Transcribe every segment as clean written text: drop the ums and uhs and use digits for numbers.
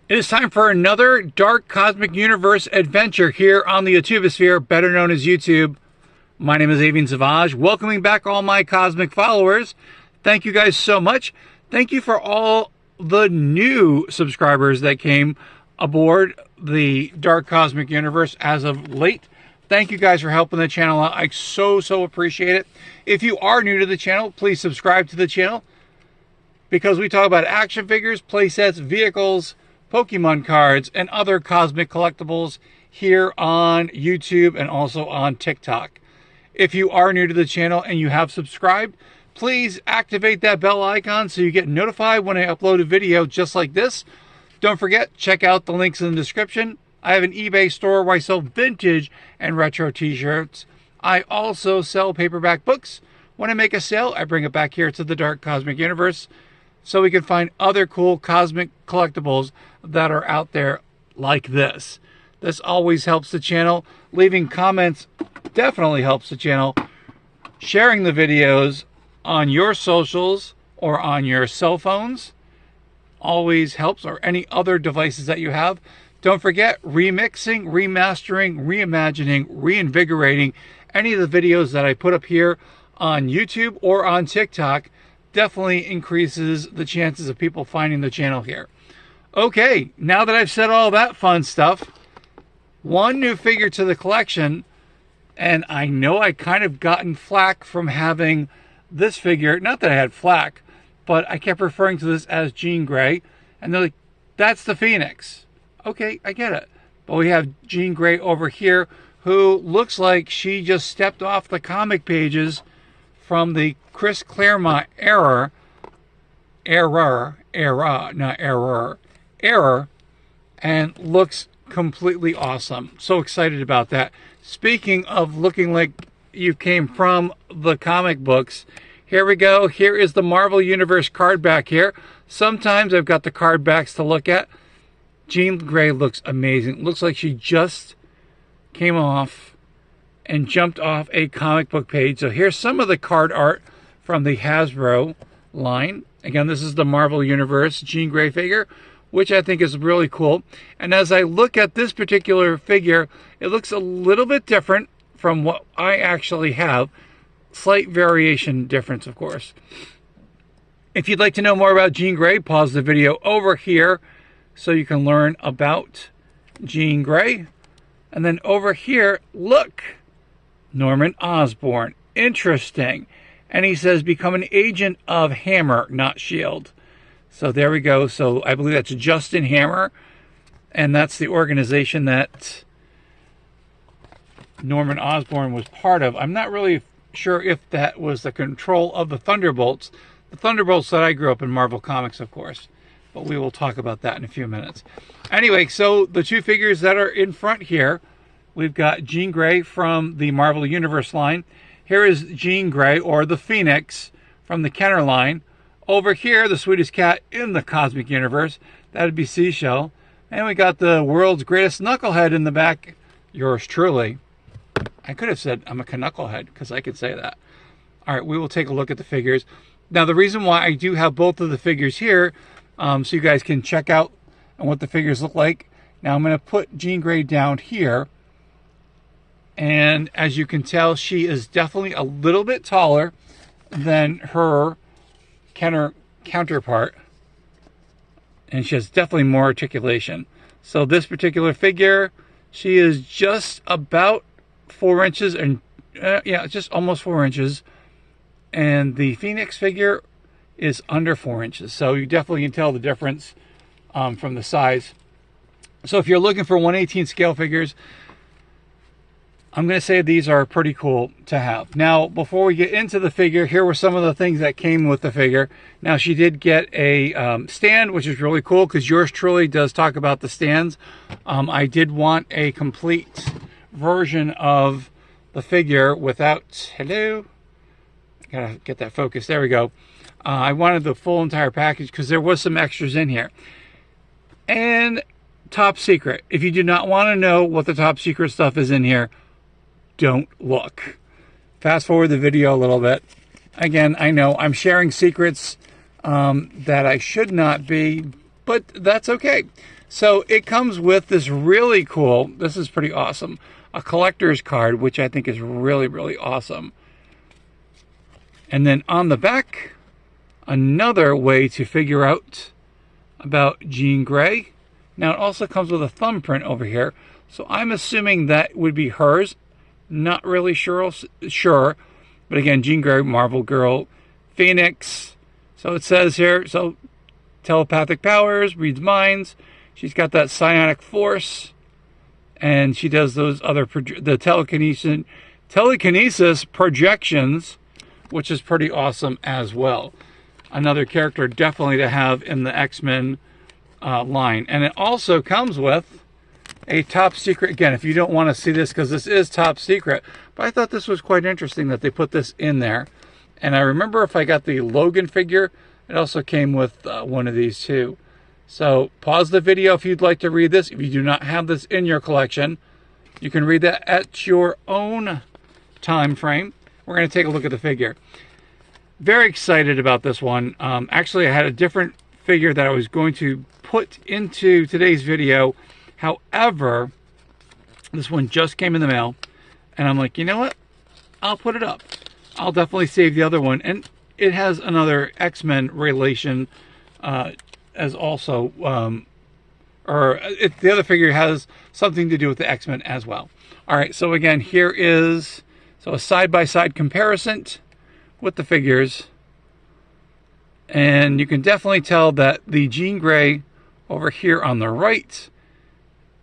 It is time for another Dark Cosmic Universe adventure here on the YouTubesphere, better known as YouTube. My name is Avian Savage, welcoming back all my cosmic followers. Thank you guys so much. Thank you for all the new subscribers that came aboard the Dark Cosmic Universe as of late. Thank you guys for helping the channel out. I so appreciate it. If you are new to the channel, please subscribe to the channel, because we talk about action figures, playsets, vehicles, Pokemon cards, and other cosmic collectibles here on YouTube and also on TikTok. If you are new to the channel and you have subscribed, please activate that bell icon so you get notified when I upload a video just like this. Don't forget, check out the links in the description. I have an eBay store where I sell vintage and retro t-shirts. I also sell paperback books. When I make a sale, I bring it back here to the Dark Cosmic Universe so we can find other cool cosmic collectibles that are out there like this. This always helps the channel. Leaving comments definitely helps the channel. Sharing the videos on your socials or on your cell phones always helps, or any other devices that you have. Don't forget, remixing, remastering, reimagining, reinvigorating any of the videos that I put up here on YouTube or on TikTok definitely increases the chances of people finding the channel here. Okay, now that I've said all that fun stuff, one new figure to the collection, and I know I kind of gotten flack from having this figure. Not that I had flack, but I kept referring to this as Jean Grey, and they're like, that's the Phoenix. Okay, I get it. But we have Jean Grey over here, who looks like she just stepped off the comic pages from the Chris Claremont era, and looks completely awesome. So excited about that. Speaking of looking like you came from the comic books, here we go. Here is the Marvel Universe card back here. Sometimes I've got the card backs to look at. Jean Grey looks amazing. Looks like she just came off and jumped off a comic book page. So here's some of the card art from the Hasbro line. Again, this is the Marvel Universe Jean Grey figure, which I think is really cool. And as I look at this particular figure, it looks a little bit different from what I actually have. Slight variation difference, of course. If you'd like to know more about Jean Grey, pause the video over here so you can learn about Jean Grey. And then over here, look, Norman Osborn. Interesting. And he says, become an agent of Hammer, not S.H.I.E.L.D. So there we go. So I believe that's Justin Hammer. And that's the organization that Norman Osborn was part of. I'm not really sure if that was the control of the Thunderbolts. The Thunderbolts that I grew up in Marvel Comics, of course. But we will talk about that in a few minutes. Anyway, so the two figures that are in front here, we've got Jean Grey from the Marvel Universe line. Here is Jean Grey, or the Phoenix, from the Kenner line. Over here, the sweetest cat in the Cosmic Universe. That would be Seashell. And we got the world's greatest knucklehead in the back. Yours truly. I could have said I'm a knucklehead, because I could say that. All right, we will take a look at the figures. Now, the reason why I do have both of the figures here, so you guys can check out what the figures look like. Now, I'm going to put Jean Grey down here. And as you can tell, she is definitely a little bit taller than her Kenner counterpart. And she has definitely more articulation. So this particular figure, she is just about 4 inches, and yeah, just almost 4 inches. And the Phoenix figure is under 4 inches. So you definitely can tell the difference from the size. So if you're looking for 1/18 scale figures, I'm going to say these are pretty cool to have. Now, before we get into the figure, here were some of the things that came with the figure. Now, she did get a stand, which is really cool, because yours truly does talk about the stands. I did want a complete version of the figure without... Hello? Gotta get that focus. There we go. I wanted the full entire package because there was some extras in here. And top secret. If you do not want to know what the top secret stuff is in here, don't look. Fast forward the video a little bit. Again, I know I'm sharing secrets that I should not be, but that's okay. So it comes with this really cool, this is pretty awesome, a collector's card, which I think is really, really awesome. And then on the back, another way to figure out about Jean Grey. Now it also comes with a thumbprint over here, so I'm assuming that would be hers. Not really sure, but again, Jean Grey, Marvel Girl, Phoenix. So it says here, so telepathic powers, reads minds. She's got that psionic force, and she does those other the telekinesis projections, which is pretty awesome as well. Another character definitely to have in the X-Men line. And it also comes with a top secret. Again, if you don't want to see this, because this is top secret, but I thought this was quite interesting that they put this in there. And I remember if I got the Logan figure, it also came with one of these too. So pause the video if you'd like to read this. If you do not have this in your collection, you can read that at your own time frame. We're going to take a look at the figure. Very excited about this one. Actually, I had a different figure that I was going to put into today's video. However, this one just came in the mail, and I'm like, you know what? I'll put it up. I'll definitely save the other one. And it has another X-Men relation as also, the other figure has something to do with the X-Men as well. All right, so again, here is a side-by-side comparison with the figures. And you can definitely tell that the Jean Grey over here on the right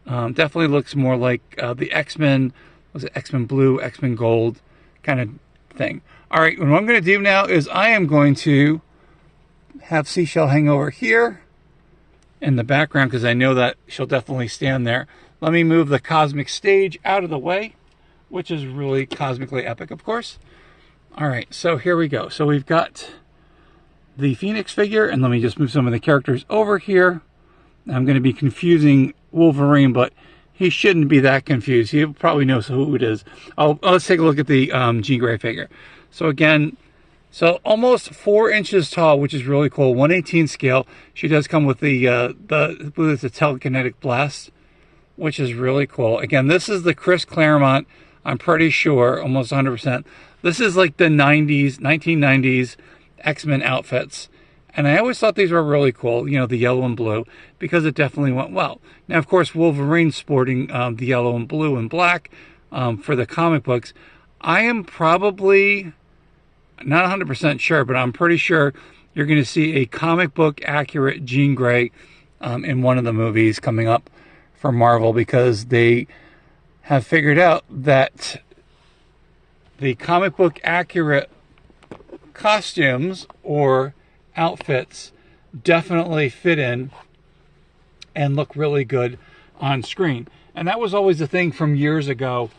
definitely looks more like the X-Men, was it X-Men Blue, X-Men Gold kind of thing. All right, what I'm going to do now is I am going to have Seashell hang over here in the background because I know that she'll definitely stand there. Let me move the cosmic stage out of the way, which is really cosmically epic, of course. All right, so here we go. So we've got the Phoenix figure, and let me just move some of the characters over here. I'm going to be confusing Wolverine, but he shouldn't be that confused. He probably knows who it is. Let's take a look at the Jean Grey figure. So again, so almost 4 inches tall, which is really cool. 1/18 scale. She does come with the telekinetic blast, which is really cool. Again, this is the Chris Claremont. I'm pretty sure, almost 100%. This is like the 1990s X-Men outfits. And I always thought these were really cool, you know, the yellow and blue, because it definitely went well. Now, of course, Wolverine's sporting the yellow and blue and black for the comic books. I am probably not 100% sure, but I'm pretty sure you're going to see a comic book accurate Jean Grey in one of the movies coming up for Marvel, because they have figured out that the comic book accurate costumes or outfits definitely fit in and look really good on screen. And that was always the thing from years ago,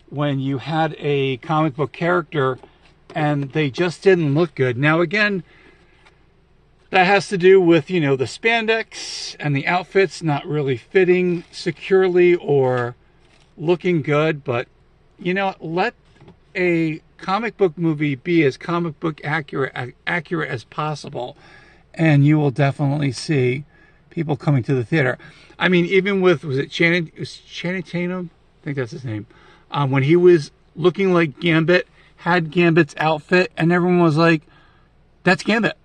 when you had a comic book character and they just didn't look good. Now again, that has to do with, you know, the spandex and the outfits not really fitting securely or looking good. But, you know, let a comic book movie be as comic book accurate as possible, and you will definitely see people coming to the theater. I mean, even with, was it Channing Tatum? I think that's his name. When he was looking like Gambit, had Gambit's outfit, and everyone was like, that's Gambit.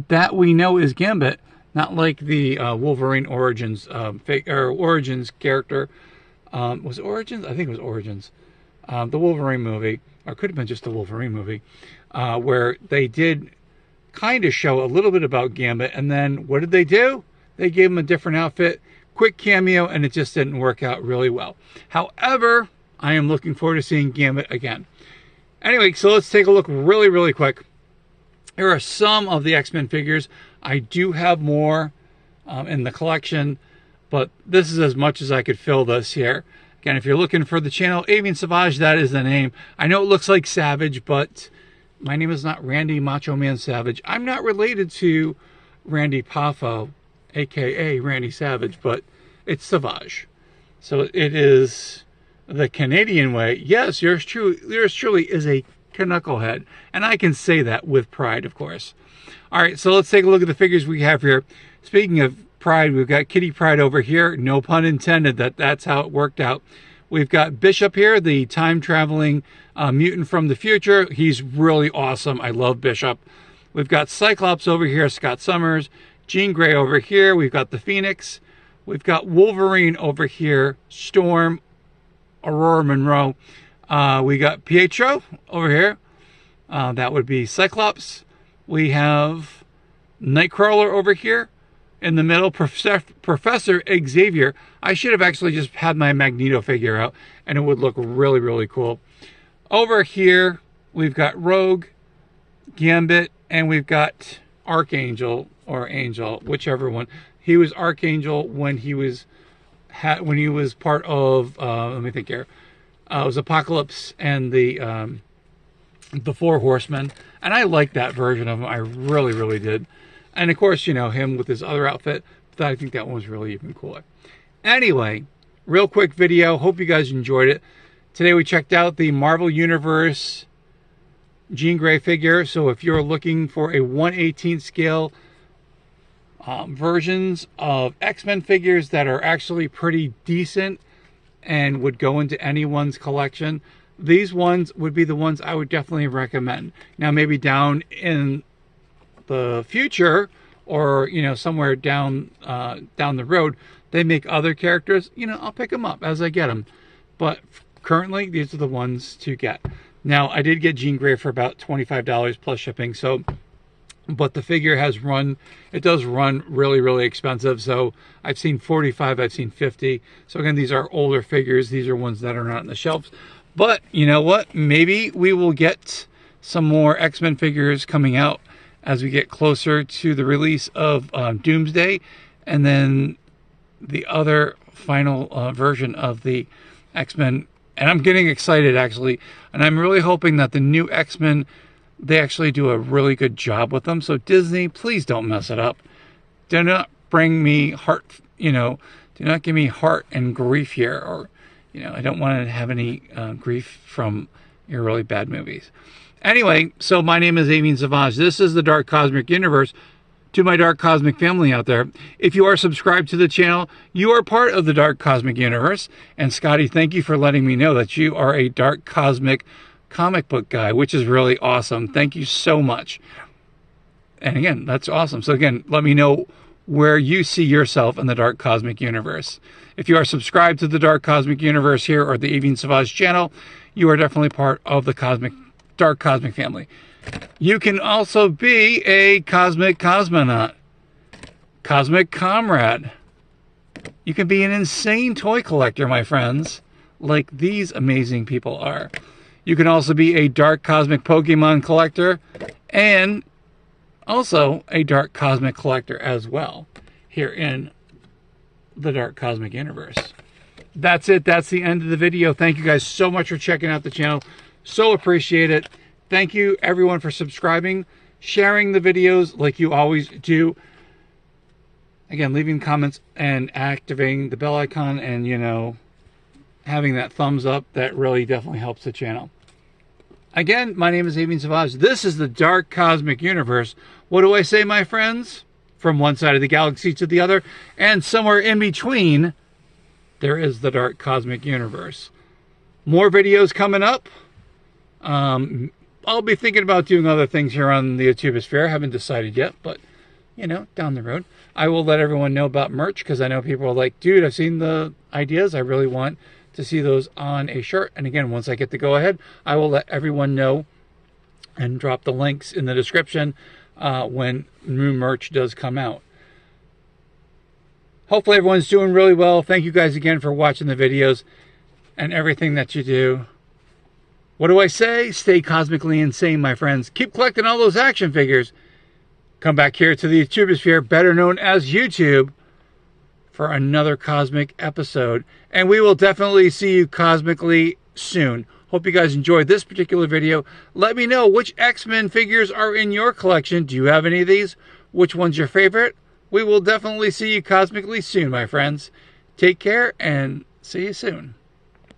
That we know is Gambit, not like the Wolverine Origins Origins character. Was it Origins? I think it was Origins. The Wolverine movie, or it could have been just the Wolverine movie, where they did kind of show a little bit about Gambit, and then what did they do? They gave him a different outfit, quick cameo, and it just didn't work out really well. However, I am looking forward to seeing Gambit again. Anyway, so let's take a look really, really quick. Here are some of the X-Men figures. I do have more in the collection, but this is as much as I could fill this here. Again, if you're looking for the channel, Avian Savage, that is the name. I know it looks like Savage, but my name is not Randy Macho Man Savage. I'm not related to Randy Poffo, a.k.a. Randy Savage, but it's Savage. So it is the Canadian way. Yes, yours truly is a knucklehead, and I can say that with pride, of course. All right, so let's take a look at the figures we have here. Speaking of Pride. We've got Kitty Pryde over here. No pun intended. That's how it worked out. We've got Bishop here, the time-traveling mutant from the future. He's really awesome. I love Bishop. We've got Cyclops over here, Scott Summers. Jean Grey over here. We've got the Phoenix. We've got Wolverine over here. Storm, Aurora Monroe. We got Pietro over here. That would be Cyclops. We have Nightcrawler over here. In the middle, Professor Xavier. I should have actually just had my Magneto figure out, and it would look really, really cool. Over here, we've got Rogue, Gambit, and we've got Archangel, or Angel, whichever one. He was Archangel when he was part of, let me think here. It was Apocalypse and the Four Horsemen, and I like that version of him. I really, really did. And of course, you know, him with his other outfit, but I think that one was really even cooler. Anyway, real quick video. Hope you guys enjoyed it. Today we checked out the Marvel Universe Jean Grey figure. So if you're looking for a 1/18 scale versions of X-Men figures that are actually pretty decent and would go into anyone's collection, these ones would be the ones I would definitely recommend. Now, maybe down in the future, or you know, somewhere down the road, they make other characters, you know, I'll pick them up as I get them. But currently, these are the ones to get. Now, I did get Jean Grey for about $25 plus shipping, so, but the figure has run, it does run really, really expensive. So I've seen 45, I've seen 50. So again, these are older figures. These are ones that are not on the shelves. But you know what? Maybe we will get some more X-Men figures coming out as we get closer to the release of Doomsday, and then the other final version of the X-Men. And I'm getting excited, actually, and I'm really hoping that the new X-Men, they actually do a really good job with them. So Disney, please don't mess it up. Do not bring me heart, you know, do not give me heart and grief here, or, you know, I don't want to have any grief from your really bad movies. Anyway, so my name is Avian Savage. This is the Dark Cosmic Universe. To my Dark Cosmic family out there, if you are subscribed to the channel, you are part of the Dark Cosmic Universe. And Scotty, thank you for letting me know that you are a Dark Cosmic comic book guy, which is really awesome. Thank you so much. And again, that's awesome. So again, let me know where you see yourself in the Dark Cosmic Universe. If you are subscribed to the Dark Cosmic Universe here, or the Avian Savage channel, you are definitely part of the Dark Cosmic family. You can also be a Cosmic Cosmonaut, Cosmic Comrade. You can be an insane toy collector, my friends, like these amazing people are. You can also be a Dark Cosmic Pokemon collector, and also a Dark Cosmic collector as well, here in the Dark Cosmic Universe. That's it. That's the end of the video. Thank you guys so much for checking out the channel. So appreciate it. Thank you, everyone, for subscribing, sharing the videos like you always do. Again, leaving comments and activating the bell icon, and, you know, having that thumbs up, that really definitely helps the channel. Again, my name is Avian Savage. This is the Dark Cosmic Universe. What do I say, my friends? From one side of the galaxy to the other, and somewhere in between, there is the Dark Cosmic Universe. More videos coming up. I'll be thinking about doing other things here on the Utopisphere. I haven't decided yet, but, you know, down the road. I will let everyone know about merch, because I know people are like, dude, I've seen the ideas. I really want to see those on a shirt. And again, once I get the go-ahead, I will let everyone know and drop the links in the description when new merch does come out. Hopefully everyone's doing really well. Thank you guys again for watching the videos and everything that you do. What do I say? Stay cosmically insane, my friends. Keep collecting all those action figures. Come back here to the Utopisphere, better known as YouTube, for another cosmic episode. And we will definitely see you cosmically soon. Hope you guys enjoyed this particular video. Let me know which X-Men figures are in your collection. Do you have any of these? Which one's your favorite? We will definitely see you cosmically soon, my friends. Take care and see you soon.